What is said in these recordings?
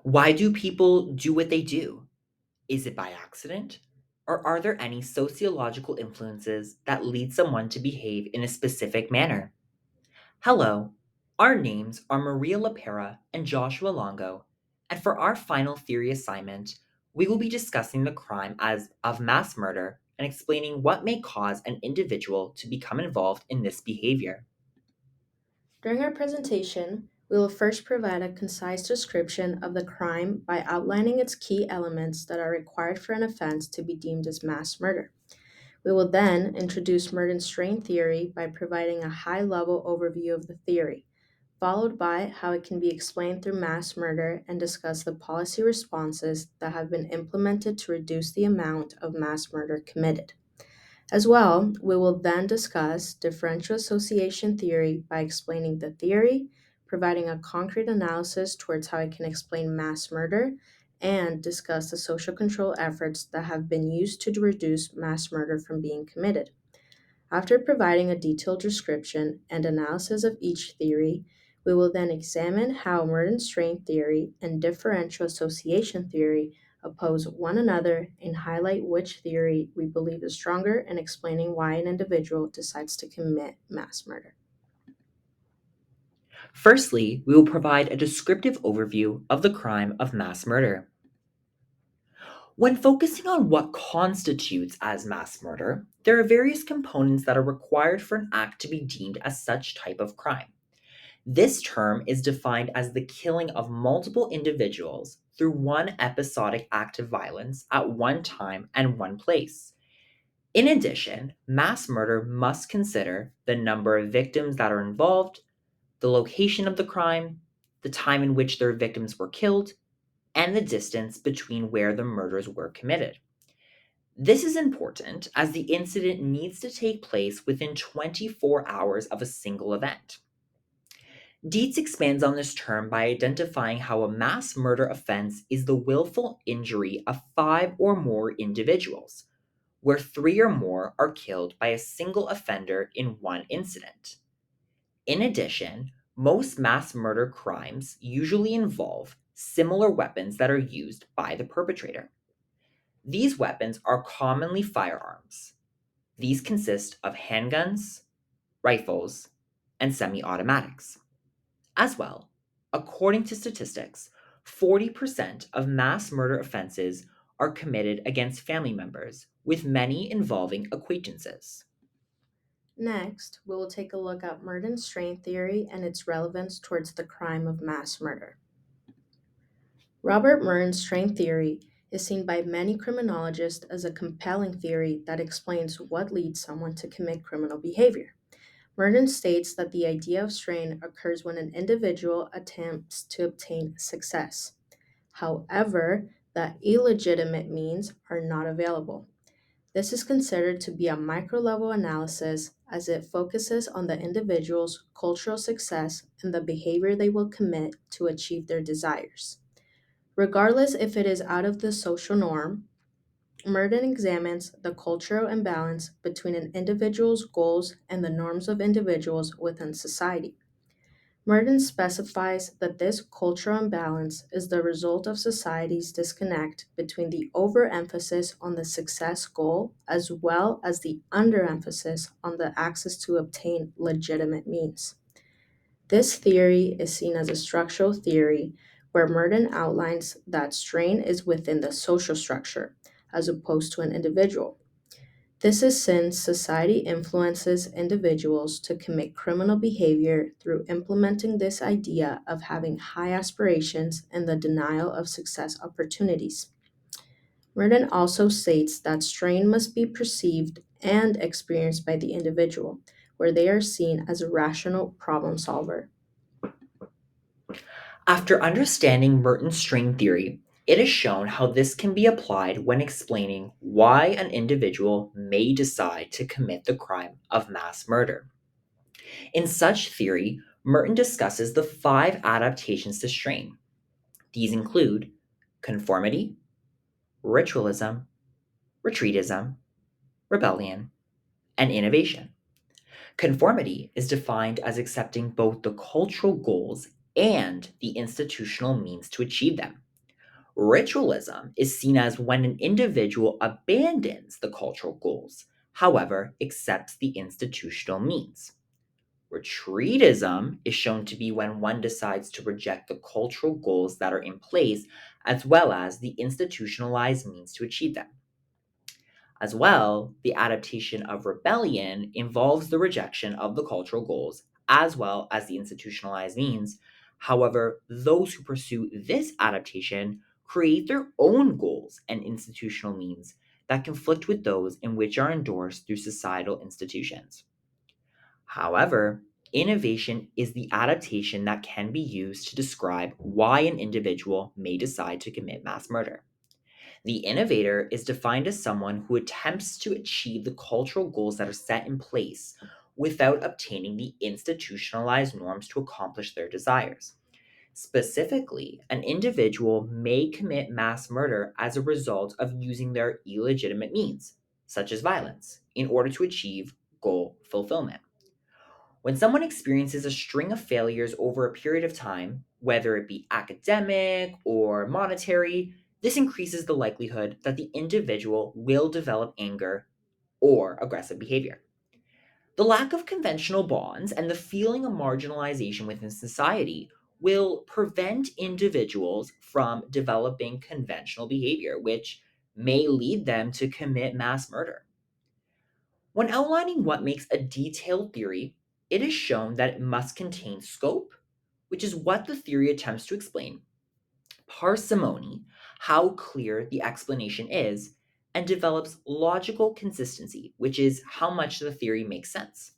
Why do people do what they do? Is it by accident? Or are there any sociological influences that lead someone to behave in a specific manner? Hello, our names are Maria LaPera and Joshua Longo, and for our final theory assignment, we will be discussing the crime of mass murder and explaining what may cause an individual to become involved in this behavior. During our presentation, we will first provide a concise description of the crime by outlining its key elements that are required for an offense to be deemed as mass murder. We will then introduce Merton's strain theory by providing a high level overview of the theory, followed by how it can be explained through mass murder and discuss the policy responses that have been implemented to reduce the amount of mass murder committed. As well, we will then discuss differential association theory by explaining the theory, providing a concrete analysis towards how it can explain mass murder, and discuss the social control efforts that have been used to reduce mass murder from being committed. After providing a detailed description and analysis of each theory, we will then examine how emergent strain theory and differential association theory oppose one another and highlight which theory we believe is stronger in explaining why an individual decides to commit mass murder. Firstly, we will provide a descriptive overview of the crime of mass murder. When focusing on what constitutes as mass murder, there are various components that are required for an act to be deemed as such type of crime. This term is defined as the killing of multiple individuals through one episodic act of violence at one time and one place. In addition, mass murder must consider the number of victims that are involved, the location of the crime, the time in which their victims were killed, and the distance between where the murders were committed. This is important as the incident needs to take place within 24 hours of a single event. Dietz expands on this term by identifying how a mass murder offense is the willful injury of five or more individuals, where three or more are killed by a single offender in one incident. In addition, most mass murder crimes usually involve similar weapons that are used by the perpetrator. These weapons are commonly firearms. These consist of handguns, rifles, and semi automatics. As well, according to statistics, 40% of mass murder offenses are committed against family members, with many involving acquaintances. Next, we will take a look at Merton's strain theory and its relevance towards the crime of mass murder. Robert Merton's strain theory is seen by many criminologists as a compelling theory that explains what leads someone to commit criminal behavior. Merton states that the idea of strain occurs when an individual attempts to obtain success. However, that illegitimate means are not available. This is considered to be a micro level analysis as it focuses on the individual's cultural success and the behavior they will commit to achieve their desires. Regardless if it is out of the social norm, Merton examines the cultural imbalance between an individual's goals and the norms of individuals within society. Merton specifies that this cultural imbalance is the result of society's disconnect between the overemphasis on the success goal as well as the underemphasis on the access to obtain legitimate means. This theory is seen as a structural theory where Merton outlines that strain is within the social structure as opposed to an individual. This is since society influences individuals to commit criminal behavior through implementing this idea of having high aspirations and the denial of success opportunities. Merton also states that strain must be perceived and experienced by the individual, where they are seen as a rational problem solver. After understanding Merton's string theory, it is shown how this can be applied when explaining why an individual may decide to commit the crime of mass murder. In such theory, Merton discusses the five adaptations to strain. These include conformity, ritualism, retreatism, rebellion, and innovation. Conformity is defined as accepting both the cultural goals and the institutional means to achieve them. Ritualism is seen as when an individual abandons the cultural goals, however, accepts the institutional means. Retreatism is shown to be when one decides to reject the cultural goals that are in place as well as the institutionalized means to achieve them. As well, the adaptation of rebellion involves the rejection of the cultural goals as well as the institutionalized means. However, those who pursue this adaptation create their own goals and institutional means that conflict with those in which are endorsed through societal institutions. However, innovation is the adaptation that can be used to describe why an individual may decide to commit mass murder. The innovator is defined as someone who attempts to achieve the cultural goals that are set in place without obtaining the institutionalized norms to accomplish their desires. Specifically, an individual may commit mass murder as a result of using their illegitimate means, such as violence, in order to achieve goal fulfillment. When someone experiences a string of failures over a period of time, whether it be academic or monetary, this increases the likelihood that the individual will develop anger or aggressive behavior. The lack of conventional bonds and the feeling of marginalization within society will prevent individuals from developing conventional behavior, which may lead them to commit mass murder. When outlining what makes a detailed theory, it is shown that it must contain scope, which is what the theory attempts to explain, parsimony, how clear the explanation is, and develops logical consistency, which is how much the theory makes sense.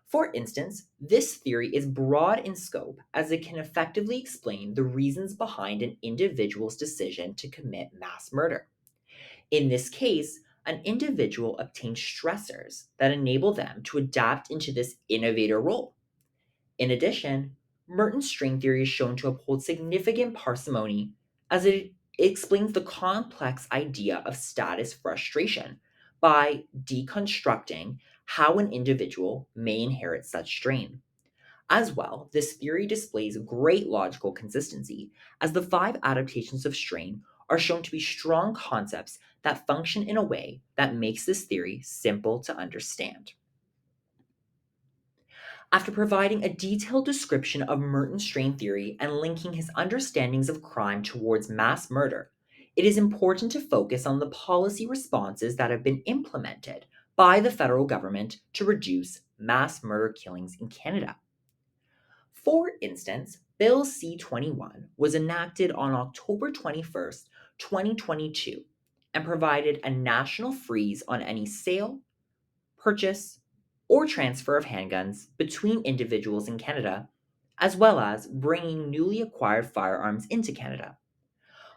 For instance, this theory is broad in scope as it can effectively explain the reasons behind an individual's decision to commit mass murder. In this case, an individual obtains stressors that enable them to adapt into this innovator role. In addition, Merton's string theory is shown to uphold significant parsimony as it explains the complex idea of status frustration by deconstructing how an individual may inherit such strain. As well, this theory displays great logical consistency, as the five adaptations of strain are shown to be strong concepts that function in a way that makes this theory simple to understand. After providing a detailed description of Merton's strain theory and linking his understandings of crime towards mass murder, it is important to focus on the policy responses that have been implemented by the federal government to reduce mass murder killings in Canada. For instance, Bill C-21 was enacted on October 21st, 2022, and provided a national freeze on any sale, purchase, or transfer of handguns between individuals in Canada, as well as bringing newly acquired firearms into Canada.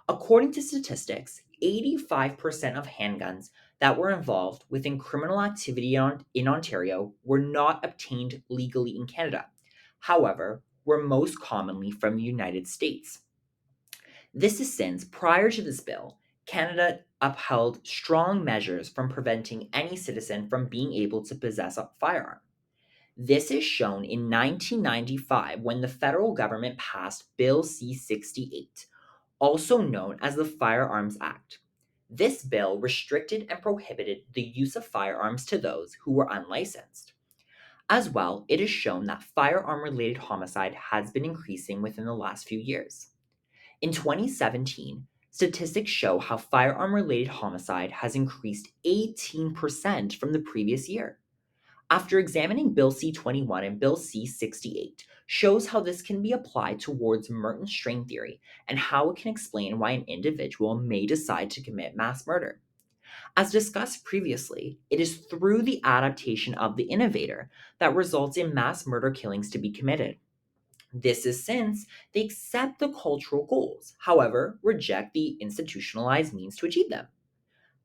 According to statistics, 85% of handguns that were involved within criminal activity in Ontario were not obtained legally in Canada. However, were most commonly from the United States. This is since, prior to this bill, Canada upheld strong measures from preventing any citizen from being able to possess a firearm. This is shown in 1995 when the federal government passed Bill C-68, also known as the Firearms Act. This bill restricted and prohibited the use of firearms to those who were unlicensed. As well, it is shown that firearm related homicide has been increasing within the last few years. In 2017, statistics show how firearm related homicide has increased 18% from the previous year. After examining Bill C-21 and Bill C-68, shows how this can be applied towards Merton's string theory and how it can explain why an individual may decide to commit mass murder. As discussed previously, it is through the adaptation of the innovator that results in mass murder killings to be committed. This is since they accept the cultural goals, however, reject the institutionalized means to achieve them.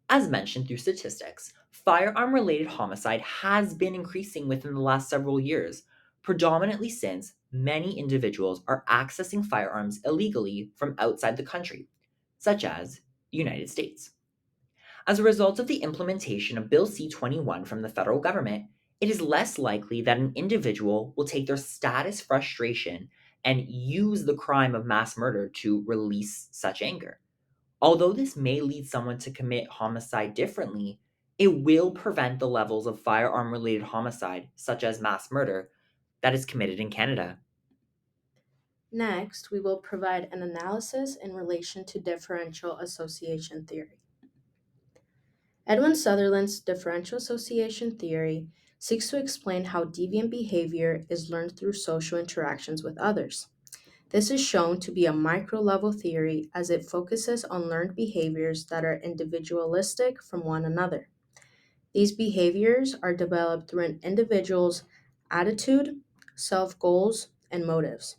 As mentioned through statistics, firearm related homicide has been increasing within the last several years, predominantly since many individuals are accessing firearms illegally from outside the country, such as the United States. As a result of the implementation of Bill C-21 from the federal government, it is less likely that an individual will take their status frustration and use the crime of mass murder to release such anger. Although this may lead someone to commit homicide differently, it will prevent the levels of firearm related homicide, such as mass murder, that is committed in Canada. Next, we will provide an analysis in relation to differential association theory. Edwin Sutherland's differential association theory seeks to explain how deviant behavior is learned through social interactions with others. This is shown to be a micro level theory as it focuses on learned behaviors that are individualistic from one another. These behaviors are developed through an individual's attitude, self goals, and motives.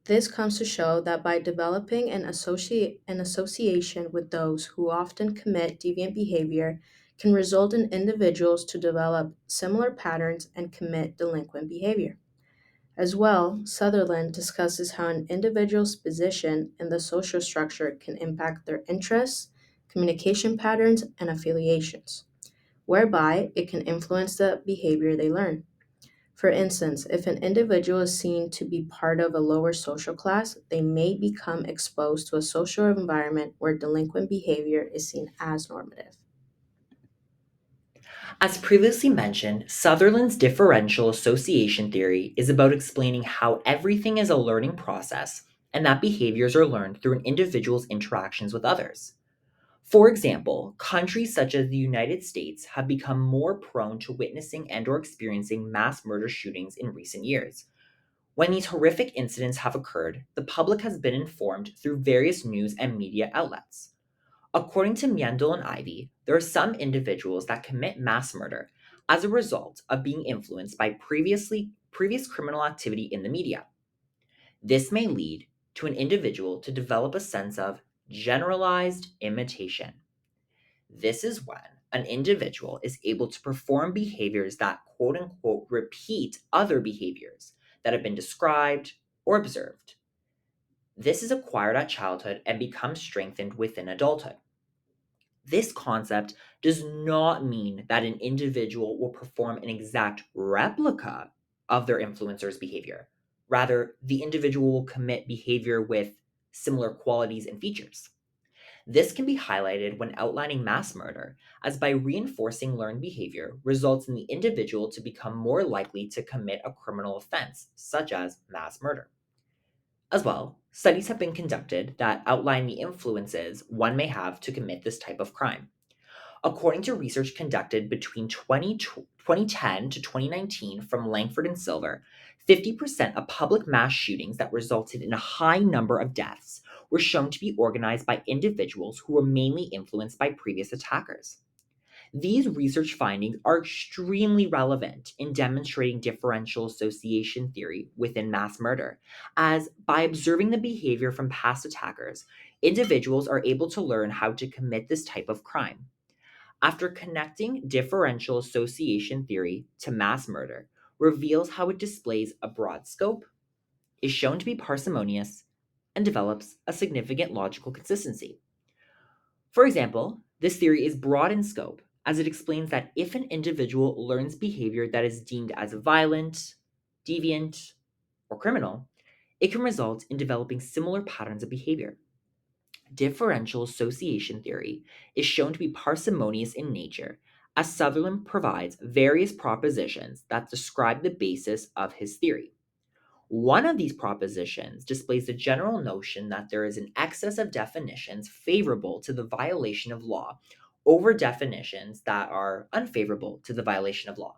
This comes to show that by developing an association with those who often commit deviant behavior can result in individuals to develop similar patterns and commit delinquent behavior. As well, Sutherland discusses how an individual's position in the social structure can impact their interests, communication patterns, and affiliations, whereby it can influence the behavior they learn. For instance, if an individual is seen to be part of a lower social class, they may become exposed to a social environment where delinquent behavior is seen as normative. As previously mentioned, Sutherland's differential association theory is about explaining how everything is a learning process and that behaviors are learned through an individual's interactions with others. For example, countries such as the United States have become more prone to witnessing and or experiencing mass murder shootings in recent years. When these horrific incidents have occurred, the public has been informed through various news and media outlets. According to Miendel and Ivy, there are some individuals that commit mass murder as a result of being influenced by previous criminal activity in the media. This may lead to an individual to develop a sense of generalized imitation. This is when an individual is able to perform behaviors that quote unquote repeat other behaviors that have been described or observed. This is acquired at childhood and becomes strengthened within adulthood. This concept does not mean that an individual will perform an exact replica of their influencer's behavior. Rather, the individual will commit behavior with similar qualities and features. This can be highlighted when outlining mass murder, as by reinforcing learned behavior results in the individual to become more likely to commit a criminal offense, such as mass murder. As well, studies have been conducted that outline the influences one may have to commit this type of crime. According to research conducted between 2010 to 2019 from Langford and Silver, 50% of public mass shootings that resulted in a high number of deaths were shown to be organized by individuals who were mainly influenced by previous attackers. These research findings are extremely relevant in demonstrating differential association theory within mass murder, as by observing the behavior from past attackers, individuals are able to learn how to commit this type of crime. After connecting differential association theory to mass murder reveals how it displays a broad scope, is shown to be parsimonious, and develops a significant logical consistency. For example, this theory is broad in scope as it explains that if an individual learns behavior that is deemed as violent, deviant, or criminal, it can result in developing similar patterns of behavior. Differential association theory is shown to be parsimonious in nature, as Sutherland provides various propositions that describe the basis of his theory. One of these propositions displays the general notion that there is an excess of definitions favorable to the violation of law over definitions that are unfavorable to the violation of law.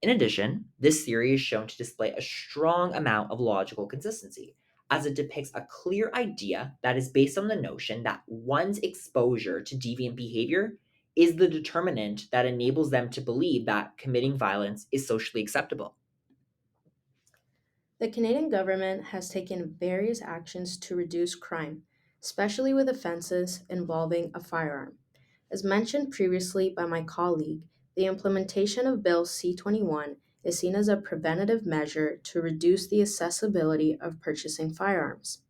In addition, this theory is shown to display a strong amount of logical consistency, as it depicts a clear idea that is based on the notion that one's exposure to deviant behavior is the determinant that enables them to believe that committing violence is socially acceptable. The Canadian government has taken various actions to reduce crime, especially with offenses involving a firearm. As mentioned previously by my colleague, the implementation of Bill C-21 is seen as a preventative measure to reduce the accessibility of purchasing firearms.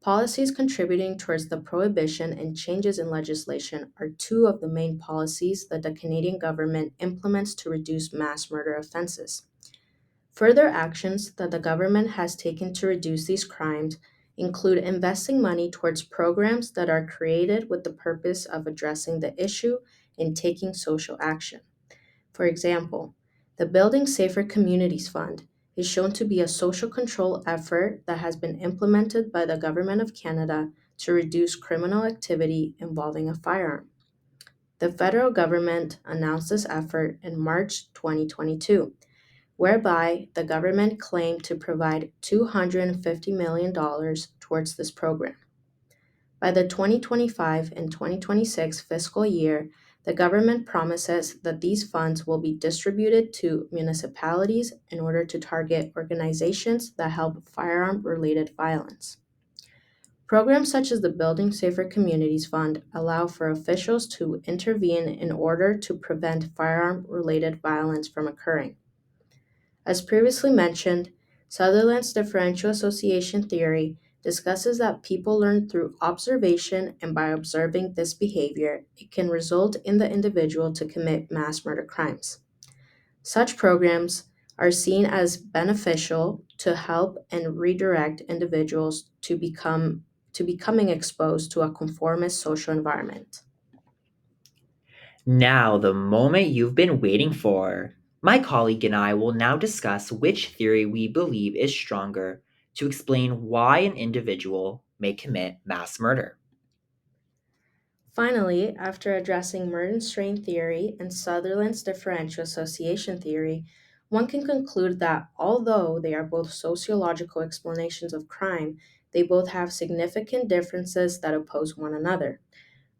Policies contributing towards the prohibition and changes in legislation are two of the main policies that the Canadian government implements to reduce mass murder offenses. Further actions that the government has taken to reduce these crimes include investing money towards programs that are created with the purpose of addressing the issue and taking social action. For example, the Building Safer Communities Fund is shown to be a social control effort that has been implemented by the Government of Canada to reduce criminal activity involving a firearm. The federal government announced this effort in March 2022, whereby the government claimed to provide $250 million towards this program. By the 2025 and 2026 fiscal year, the government promises that these funds will be distributed to municipalities in order to target organizations that help firearm related violence. Programs such as the Building Safer Communities Fund allow for officials to intervene in order to prevent firearm related violence from occurring. As previously mentioned, Sutherland's differential association theory discusses that people learn through observation, and by observing this behavior, it can result in the individual to commit mass murder crimes. Such programs are seen as beneficial to help and redirect individuals to becoming exposed to a conformist social environment. Now, the moment you've been waiting for. My colleague and I will now discuss which theory we believe is stronger to explain why an individual may commit mass murder. Finally, after addressing Merton strain theory and Sutherland's differential association theory, one can conclude that although they are both sociological explanations of crime, they both have significant differences that oppose one another.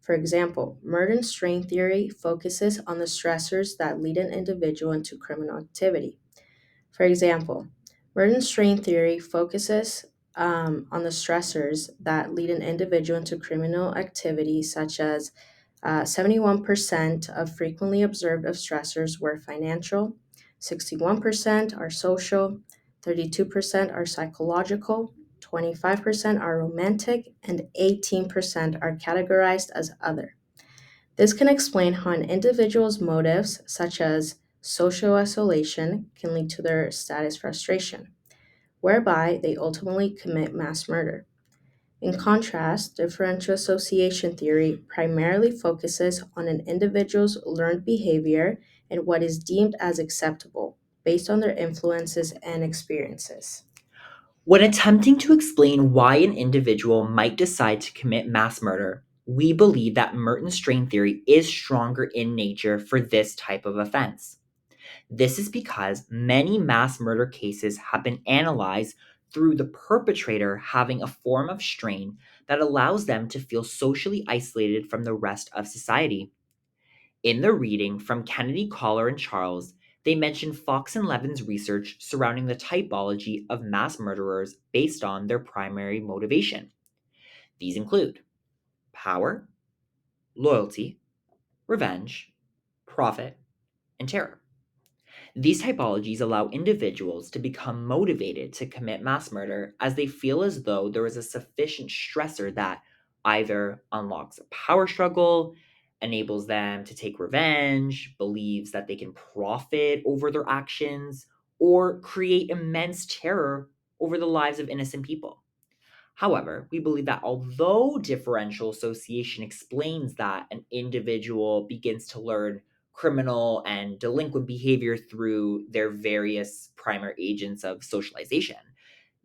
For example, Merton strain theory focuses on the stressors that lead an individual into criminal activity. For example, Merton strain theory focuses on the stressors that lead an individual into criminal activity, such as 71% of frequently observed of stressors were financial, 61% are social, 32% are psychological, 25% are romantic, and 18% are categorized as other. This can explain how an individual's motives, such as social isolation, can lead to their status frustration, whereby they ultimately commit mass murder. In contrast, differential association theory primarily focuses on an individual's learned behavior and what is deemed as acceptable based on their influences and experiences. When attempting to explain why an individual might decide to commit mass murder, we believe that Merton strain theory is stronger in nature for this type of offense. This is because many mass murder cases have been analyzed through the perpetrator having a form of strain that allows them to feel socially isolated from the rest of society. In the reading from Kennedy, Collar, and Charles, they mention Fox and Levin's research surrounding the typology of mass murderers based on their primary motivation. These include power, loyalty, revenge, profit, and terror. These typologies allow individuals to become motivated to commit mass murder as they feel as though there is a sufficient stressor that either unlocks a power struggle, enables them to take revenge, believes that they can profit over their actions, or create immense terror over the lives of innocent people. However, we believe that although differential association explains that an individual begins to learn criminal and delinquent behavior through their various primary agents of socialization,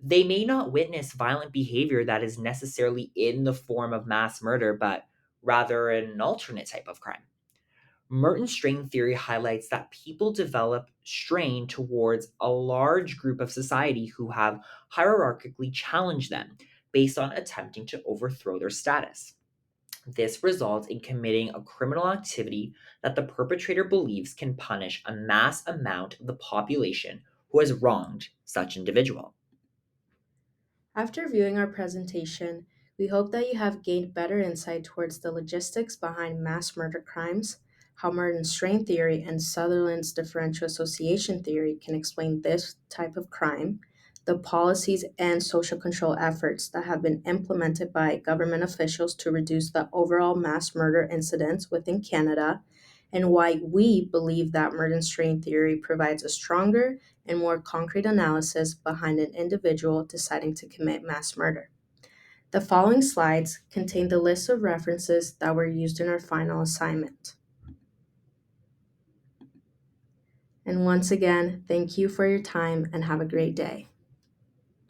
they may not witness violent behavior that is necessarily in the form of mass murder, but rather an alternate type of crime. Merton strain theory highlights that people develop strain towards a large group of society who have hierarchically challenged them based on attempting to overthrow their status. This results in committing a criminal activity that the perpetrator believes can punish a mass amount of the population who has wronged such individual. After viewing our presentation, we hope that you have gained better insight towards the logistics behind mass murder crimes, how Merton's strain theory and Sutherland's differential association theory can explain this type of crime, the policies and social control efforts that have been implemented by government officials to reduce the overall mass murder incidence within Canada, and why we believe that Merton's strain theory provides a stronger and more concrete analysis behind an individual deciding to commit mass murder. The following slides contain the list of references that were used in our final assignment. And once again, thank you for your time and have a great day.